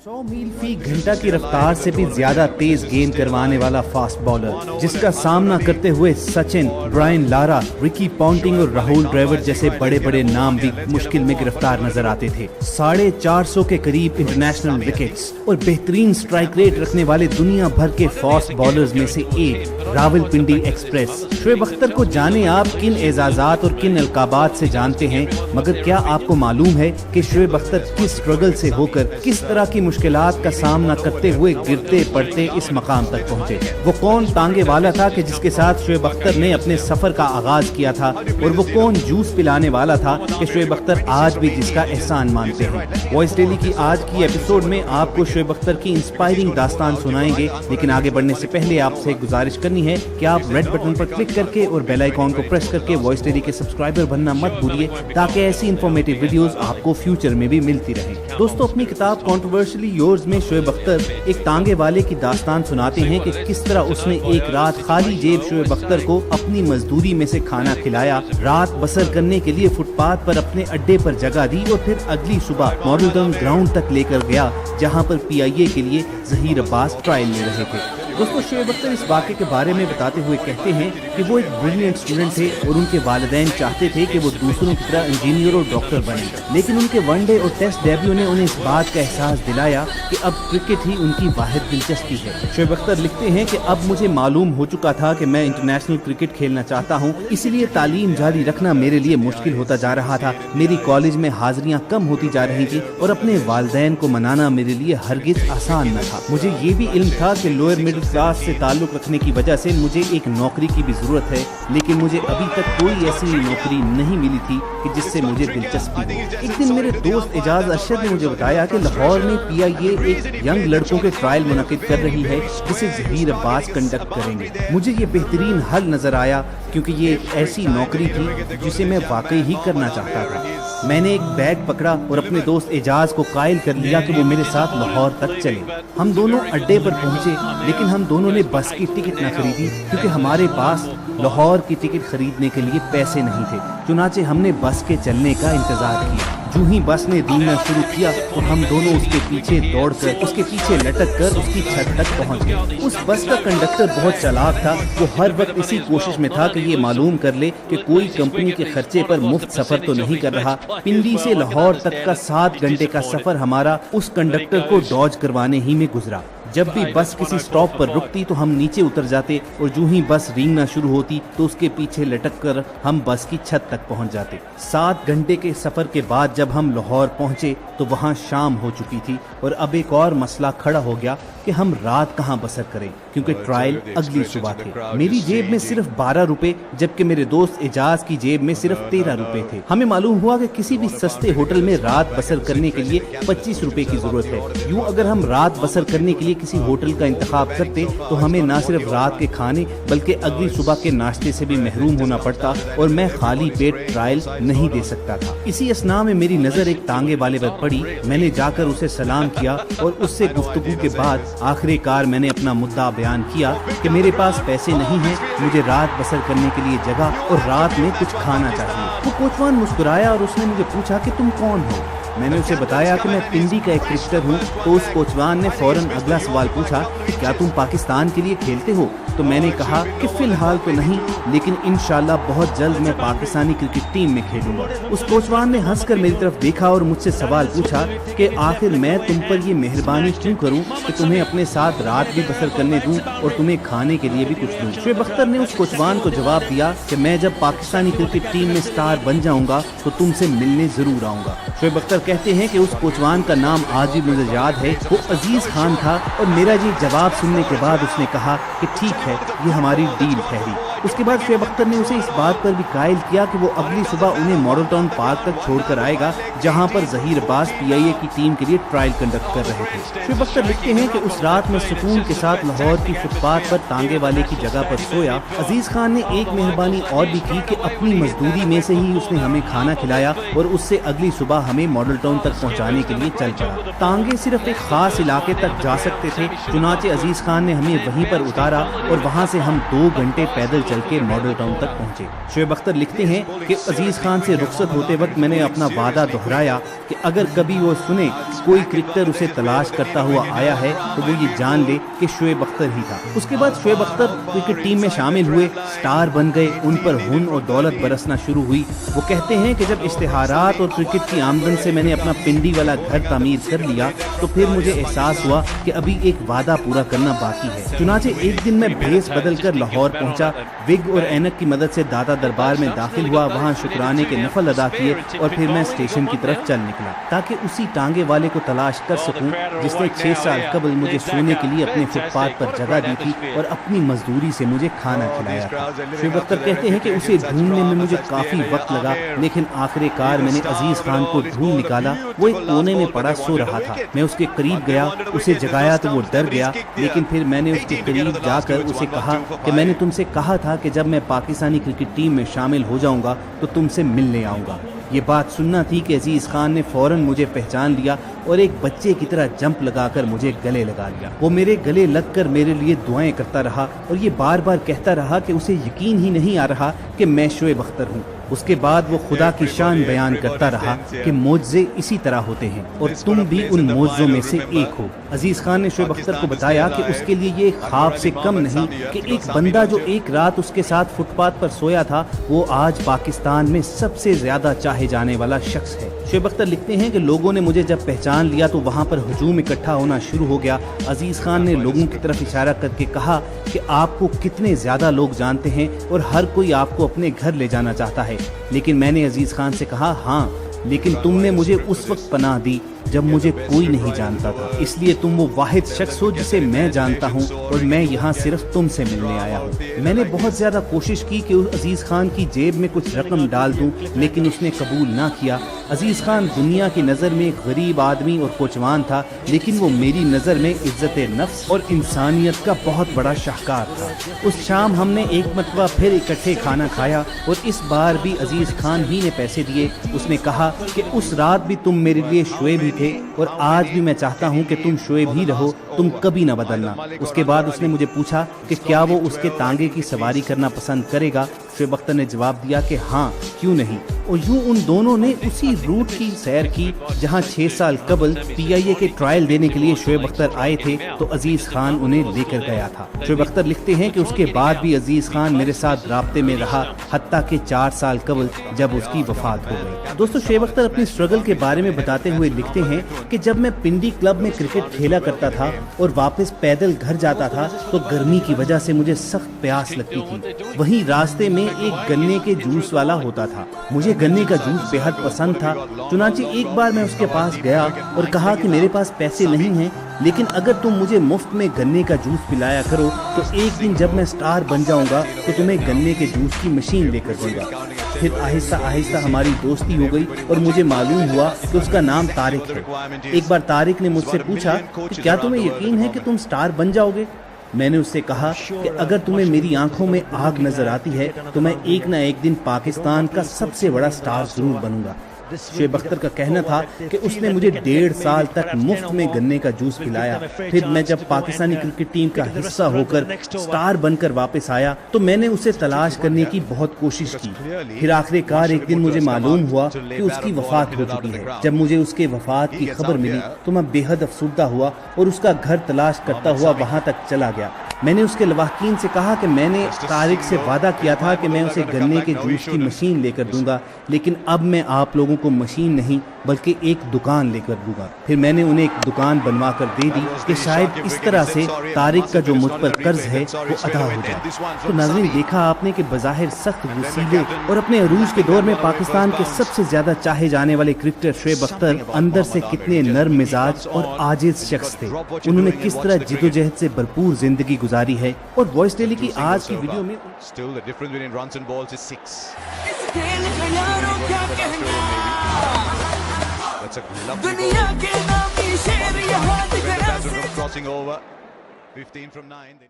100 मील फी घंटा की रफ्तार से भी ज्यादा तेज गेंद करवाने वाला फास्ट बॉलर, जिसका सामना करते हुए Sachin, Brian Lara, Ricky Ponting और राहुल ड्राविड जैसे बड़े बड़े नाम भी मुश्किल में गिरफ्तार नजर आते थे। 450 के करीब इंटरनेशनल विकेट्स और बेहतरीन स्ट्राइक रेट रखने वाले दुनिया भर के फास्ट बॉलर्स में से एक रावलपिंडी एक्सप्रेस। शोएब अख्तर को जाने आप किन एजाजात और किन अलकाबात से जानते हैं, मगर क्या आपको मालूम है कि शोएब अख्तर किस स्ट्रगल से होकर, किस तरह की मुश्किलात का सामना करते हुए गिरते पड़ते इस मकाम तक पहुंचे? वो कौन टांगे वाला था कि जिसके साथ शोएब अख्तर ने अपने सफर का आगाज किया था, और वो कौन जूस पिलाने वाला था कि शोएब अख्तर आज भी जिसका एहसान मानते हैं? वॉइस डेली की आज की एपिसोड में आपको शोएब अख्तर की इंस्पायरिंग दास्तान सुनाएंगे, लेकिन आगे बढ़ने से पहले आपसे गुजारिश करनी है कि आप रेड बटन पर क्लिक करके और बेल आइकॉन को प्रेस करके वॉइस डेली के सब्सक्राइबर बनना मत भूलिए, ताकि ऐसी इंफॉर्मेटिव वीडियोस आपको फ्यूचर में भी मिलती रहे। दोस्तों, अपनी किताब कॉन्ट्रोवर्शियली योर्स में शोएब अख्तर एक तांगे वाले की दास्तान सुनाते हैं कि किस तरह उसने एक रात खाली जेब शोएब अख्तर को अपनी मजदूरी में से खाना खिलाया, रात बसर करने के लिए फुटपाथ पर अपने अड्डे पर जगह दी और फिर अगली सुबह मॉडल टाउन ग्राउंड तक लेकर गया, जहां पर PIA के लिए जहीर अब्बास ट्रायल ले रहे थे। दोस्तों, शोएब अख्तर इस वाक़े के बारे में बताते हुए कहते हैं कि वो एक ब्रिलियंट स्टूडेंट थे और उनके वालिदैन चाहते थे कि वो दूसरों की तरह इंजीनियर और डॉक्टर बने, लेकिन उनके वनडे और टेस्ट डेब्यू ने उन्हें इस बात का एहसास दिलाया कि अब क्रिकेट ही उनकी वाहिद दिलचस्पी है। शोएब अख्तर लिखते हैं कि अब मुझे मालूम हो चुका था कि मैं इंटरनेशनल क्रिकेट खेलना चाहता हूँ, इसीलिए तालीम जारी रखना मेरे लिए मुश्किल होता जा रहा था। मेरी कॉलेज में हाजिरियाँ कम होती जा रही थी और अपने वालिदैन को मनाना मेरे लिए हरगिज आसान न था। मुझे ये भी इल्म था कि लोअर मिडिल क्लास से ताल्लुक रखने की वजह से मुझे एक नौकरी की भी जरूरत है, लेकिन मुझे अभी तक कोई ऐसी नौकरी नहीं मिली थी कि जिससे मुझे दिलचस्पी हो। एक दिन मेरे दोस्त एजाज अरशद ने मुझे बताया कि लाहौर में PIA एक यंग लड़कों के ट्रायल मुनक़िद कर रही है, जिसे जहीर अब्बास कंडक्ट करेंगे। मुझे ये बेहतरीन हल नजर आया, क्योंकि ये एक ऐसी नौकरी थी जिसे मैं वाकई ही करना चाहता था। मैंने एक बैग पकड़ा और अपने दोस्त एजाज को कायल कर लिया कि वो मेरे साथ लाहौर तक चले। हम दोनों अड्डे पर पहुंचे, लेकिन हम दोनों ने बस की टिकट न खरीदी, क्योंकि हमारे पास लाहौर की टिकट खरीदने के लिए पैसे नहीं थे। चुनाचे हमने बस के चलने का इंतजार किया। जो ही बस ने धीमना शुरू किया तो हम दोनों उसके पीछे दौड़कर, उसके पीछे लटक कर उसकी छत तक पहुंच गए। उस बस का कंडक्टर बहुत चालाक था। वो हर वक्त इसी कोशिश में था कि ये मालूम कर ले कि कोई कंपनी के खर्चे पर मुफ्त सफर तो नहीं कर रहा। पिंडी से लाहौर तक का 7 घंटे का सफर हमारा उस कंडक्टर को डॉज करवाने ही में गुजरा। जब भी बस किसी स्टॉप पर रुकती तो हम नीचे उतर जाते, और जो ही बस रेंगना शुरू होती तो उसके पीछे लटक कर हम बस की छत तक पहुंच जाते। 7 घंटे के सफर के बाद जब हम लाहौर पहुंचे तो वहां शाम हो चुकी थी, और अब एक और मसला खड़ा हो गया कि हम रात कहां बसर करें, क्योंकि ट्रायल अगली सुबह थे। मेरी जेब में सिर्फ 12 रुपए, जबकि मेरे दोस्त एजाज की जेब में सिर्फ 13 रुपए थे। हमें मालूम हुआ कि किसी भी सस्ते होटल में रात बसर करने के लिए 25 रुपए की जरूरत है। यूँ अगर हम रात बसर करने के लिए किसी होटल का इंतखाब करते तो हमें न सिर्फ रात के खाने बल्कि अगली सुबह के नाश्ते से भी महरूम होना पड़ता, और मैं खाली पेट ट्रायल नहीं दे सकता था। इसी असना में मेरी नजर एक तांगे वाले पर पड़ी। मैंने जाकर उसे सलाम किया और उससे गुफ्तगू के बाद आखिरकार मैंने अपना मुद्दा बयान किया कि मेरे पास पैसे नहीं हैं, मुझे रात बसर करने के लिए जगह और रात में कुछ खाना चाहिए। वो कोचवान मुस्कुराया और उसने मुझे पूछा कि तुम कौन हो। मैंने उसे बताया कि मैं पिंडी का एक क्रिकेटर हूँ। तो उस कोचवान ने फौरन अगला सवाल पूछा कि क्या तुम पाकिस्तान के लिए खेलते हो? तो मैंने कहा कि फिलहाल तो नहीं, लेकिन इंशाल्लाह बहुत जल्द मैं पाकिस्तानी क्रिकेट टीम में खेलूंगा। उस कोचवान ने हंसकर मेरी तरफ देखा और मुझसे सवाल पूछा कि आखिर मैं तुम पर ये मेहरबानी क्यों करूं कि तुम्हें अपने साथ रात भी बसर करने दूं और तुम्हें खाने के लिए भी कुछ दूं। शोएब अख्तर ने उस कोचवान को जवाब दिया कि मैं जब पाकिस्तानी क्रिकेट टीम में स्टार बन जाऊंगा तो तुमसे मिलने जरूर आऊंगा। शोएब अख्तर कहते हैं कि उस कोचवान का नाम आज भी मुझे याद है, वो अजीज खान था, और मेरा ये जवाब सुनने के बाद उसने कहा कि ठीक है, ये हमारी डील ठहरी। उसके बाद शोएब अख्तर ने उसे इस बात पर भी कायल किया कि वो अगली सुबह उन्हें मॉडल टाउन पार्क तक छोड़कर आएगा, जहां पर जहीर अब्बास PIA की टीम के लिए ट्रायल कंडक्ट कर रहे थे। शोएब अख्तर लिखते हैं कि उस रात में सुकून के साथ लाहौर की फुटपाथ पर तांगे वाले की जगह पर सोया। अजीज खान ने एक मेहरबानी और भी की कि अपनी मजदूरी में से ही उसने हमें खाना खिलाया और उससे अगली सुबह हमें मॉडल टाउन तक पहुंचाने के लिए चल पड़ा। तांगे सिर्फ एक खास इलाके तक जा सकते थे, चुनाचे अजीज खान ने हमें वहीं पर उतारा और वहां से हम 2 घंटे पैदल चल के मॉडल टाउन तक पहुंचे। शोएब अख्तर लिखते हैं कि अजीज खान से रुखसत होते वक्त मैंने अपना वादा दोहराया कि अगर कभी वो सुने कोई क्रिकेटर उसे तलाश करता हुआ आया है तो वो ये जान ले कि शोएब अख्तर ही था। उसके बाद शोएब अख्तर क्रिकेट टीम में शामिल हुए, स्टार बन गए, उन पर हुन और दौलत बरसना शुरू हुई। वो कहते हैं कि जब इश्तिहारात और क्रिकेट की आमदन से मैंने अपना पिंडी वाला घर तामीर कर लिया तो फिर मुझे एहसास हुआ कि अभी एक वादा पूरा करना बाकी है। चुनाचे एक दिन मैं भेस बदल कर लाहौर पहुंचा, विग और ऐनक की मदद से दादा दरबार में दाखिल हुआ, वहां शुक्राने के नफल अदा किए और फिर मैं स्टेशन की तरफ चल निकला ताकि उसी टांगे वाले को तलाश कर सकूं जिसने 6 साल कबल मुझे सोने के लिए अपने फुटपाथ पर जगह दी थी और अपनी मजदूरी से मुझे खाना खिलाया था। शोएब अख्तर कहते हैं कि उसे ढूंढने में मुझे काफी वक्त लगा, लेकिन आखिरकार मैंने अजीज खान को ढूंढ निकाला। वो एक कोने में पड़ा सो रहा था। मैं उसके करीब गया, उसे जगाया तो वो डर गया, लेकिन फिर मैंने उसके करीब जाकर उसे कहा कि मैंने तुमसे कहा था कि जब मैं पाकिस्तानी क्रिकेट टीम में शामिल हो जाऊंगा तो तुमसे मिलने आऊंगा। ये बात सुनना थी कि अजीज खान ने फौरन मुझे पहचान लिया और एक बच्चे की तरह जंप लगाकर मुझे गले लगा लिया। वो मेरे गले लगकर मेरे लिए दुआएं करता रहा और ये बार बार कहता रहा कि उसे यकीन ही नहीं आ रहा कि मैं शोएब अख्तर हूँ। उसके बाद वो खुदा की शान बयान करता रहा कि मोज़े इसी तरह होते हैं और तुम भी उन मोज़ों में से एक हो। अजीज खान ने शोएब अख्तर को बताया कि उसके लिए ये ख्वाब से कम नहीं कि एक बंदा जो एक रात उसके साथ फुटपाथ पर सोया था वो आज पाकिस्तान में सबसे ज्यादा चाहे जाने वाला शख्स है। शोएब अख्तर लिखते हैं कि लोगों ने मुझे जब पहचान लिया तो वहाँ पर हुजूम इकट्ठा होना शुरू हो गया। अजीज खान ने लोगों की तरफ इशारा करके कहा कि आपको कितने ज्यादा लोग जानते हैं और हर कोई आपको अपने घर ले जाना चाहता है। लेकिन मैंने अजीज खान से कहा, हाँ, लेकिन तुमने मुझे उस वक्त पनाह दी जब मुझे कोई नहीं जानता था, इसलिए तुम वो वाहिद शख्स हो जिसे मैं जानता हूँ और मैं यहाँ सिर्फ तुमसे मिलने आया हूँ। मैंने बहुत ज्यादा कोशिश की कि उस अजीज खान की जेब में कुछ रकम डाल दूं, लेकिन उसने कबूल ना किया। अजीज खान दुनिया की नज़र में एक गरीब आदमी और कोचवान था, लेकिन वो मेरी नज़र में इज्जत नफ्स और इंसानियत का बहुत बड़ा शाहकार था। उस शाम हमने एक मरतबा फिर इकट्ठे खाना खाया और इस बार भी अजीज खान ही ने पैसे दिए। उसने कहा कि उस रात भी तुम मेरे लिए शोएब ही थे और आज भी मैं चाहता हूं कि तुम शोएब ही रहो, तुम कभी ना बदलना। उसके बाद उसने मुझे पूछा कि क्या वो उसके तांगे की सवारी करना पसंद करेगा। शोएब अख्तर ने जवाब दिया कि हाँ, क्यों नहीं। और यूं उन दोनों ने उसी रूट की सैर की जहां 6 साल कबल PIA के ट्रायल देने के लिए शोएब अख्तर आए थे तो अजीज खान उन्हें लेकर गया था। शोएब अख्तर लिखते हैं कि उसके बाद भी अजीज खान मेरे साथ राब्ते में रहा, हत्ता के 4 साल कबल जब उसकी वफात हो गई। दोस्तों, शोएब अख्तर अपनी स्ट्रगल के बारे में बताते हुए लिखते हैं कि जब मैं पिंडी क्लब में क्रिकेट खेला करता था और वापस पैदल घर जाता था तो गर्मी की वजह से मुझे सख्त प्यास लगती थी। वहीं रास्ते में एक गन्ने के जूस वाला होता था। मुझे गन्ने का जूस बेहद पसंद था। चुनांचे एक बार मैं उसके पास गया और कहा कि मेरे पास पैसे नहीं हैं, लेकिन अगर तुम मुझे मुफ्त में गन्ने का जूस पिलाया करो तो एक दिन जब मैं स्टार बन जाऊंगा तो तुम्हें गन्ने के जूस की मशीन लेकर दूंगा। फिर आहिस्ता आहिस्ता हमारी दोस्ती हो गई और मुझे मालूम हुआ कि उसका नाम तारिक है। एक बार तारिक ने मुझसे पूछा कि क्या तुम्हें यकीन है कि तुम स्टार बन जाओगे। मैंने उससे कहा कि अगर तुम्हें मेरी आंखों में आग नजर आती है तो मैं एक ना एक दिन पाकिस्तान का सबसे बड़ा स्टार जरूर बनूंगा। शोएब अख्तर का कहना था कि उसने मुझे 1.5 साल तक मुफ्त में गन्ने का जूस पिलाया। फिर मैं जब पाकिस्तानी क्रिकेट टीम का हिस्सा होकर स्टार बनकर वापस आया तो मैंने उसे तलाश करने की बहुत कोशिश की। फिर आखिरकार एक दिन मुझे मालूम हुआ कि उसकी वफात हो चुकी है। जब मुझे उसके वफात की खबर मिली तो मैं बेहद अफसुर्दा हुआ और उसका घर तलाश करता हुआ वहां तक चला गया। मैंने उसके लवाहकीन से कहा कि मैंने तारिक से वादा किया था कि मैं उसे गन्ने के जूस की मशीन लेकर दूंगा, लेकिन अब मैं आप लोगों को मशीन नहीं बल्कि एक दुकान लेकर दूंगा। फिर मैंने उन्हें एक दुकान बनवा कर दे दी कि शायद इस तरह से तारिक का जो मुझ पर कर्ज है वो अदा हो जाए। तो नाज़रीन, देखा आपने कि बज़ाहिर सख्त वसीले और अपने अरूज के दौर में पाकिस्तान के सबसे ज्यादा चाहे जाने वाले क्रिकेटर शोएब अख्तर अंदर से कितने नर्म मिजाज और आजिज शख्स थे। उन्होंने किस तरह जिदोजहद से भरपूर जिंदगी गुजारी है। और वॉइस डेली की आज की वीडियो में दुनिया के नामी शेर यहाँ दिख रहा है।